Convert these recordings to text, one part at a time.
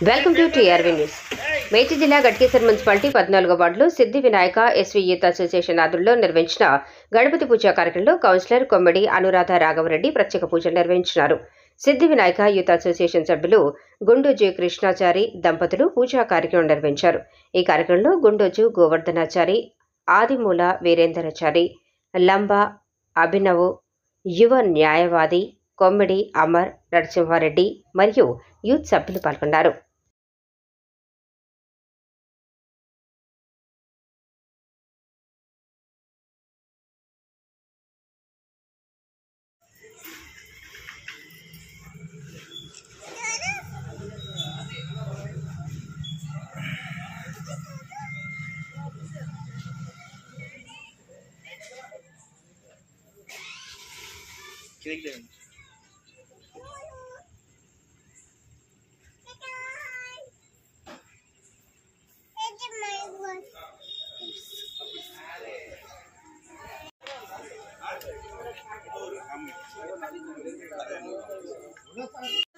Welcome to TRV news. Medchal జిల్లా Ghatkesar municipality 14వ వార్డులో సిద్ధి Vinayaka SV youth association ఆధ్వర్యంలో నిర్వహించిన గణపతి పూజ కార్యక్రమంలో కౌన్సిలర్ కొమ్మిడి అనురాధ రాఘవరెడ్డి ప్రత్యేక పూజలు నిర్వహించారు. సిద్ధి వినాయక యూత్ అసోసియేషన్ సభ్యులు గుండోజు కృష్ణాచారి దంపతులు పూజా కార్యక్రమం నిర్వహించారు. ఈ కార్యక్రమంలో గుండోజు గోవర్ధనాచారి, ఆదిమూల వీరేందరాచారి, లంబా అభినవ్, యువ న్యాయవాది కొమ్మిడి అమర్ నరసింహారెడ్డి మరియు యూత్ సభ్యులు పాల్గొన్నారు.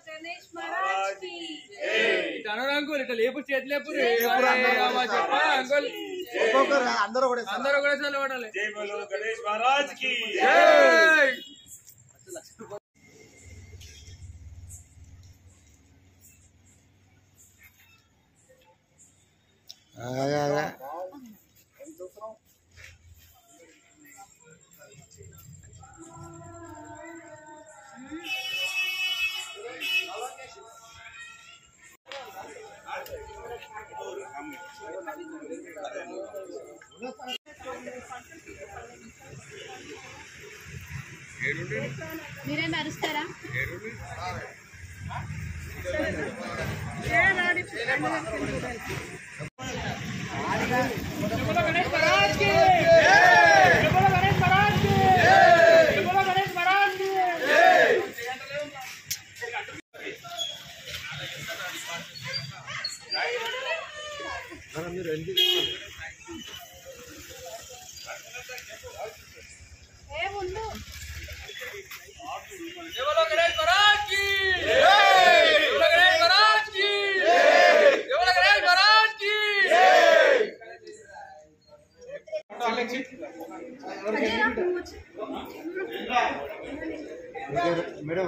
गणेश महाराज की अंकुल इट लेपु చేతులేపు అంకుల్ అందరూ కూడా చల్లవడాలి. जय बोलो गणेश महाराज की జై. మీరే నరుస్తారా? మేడం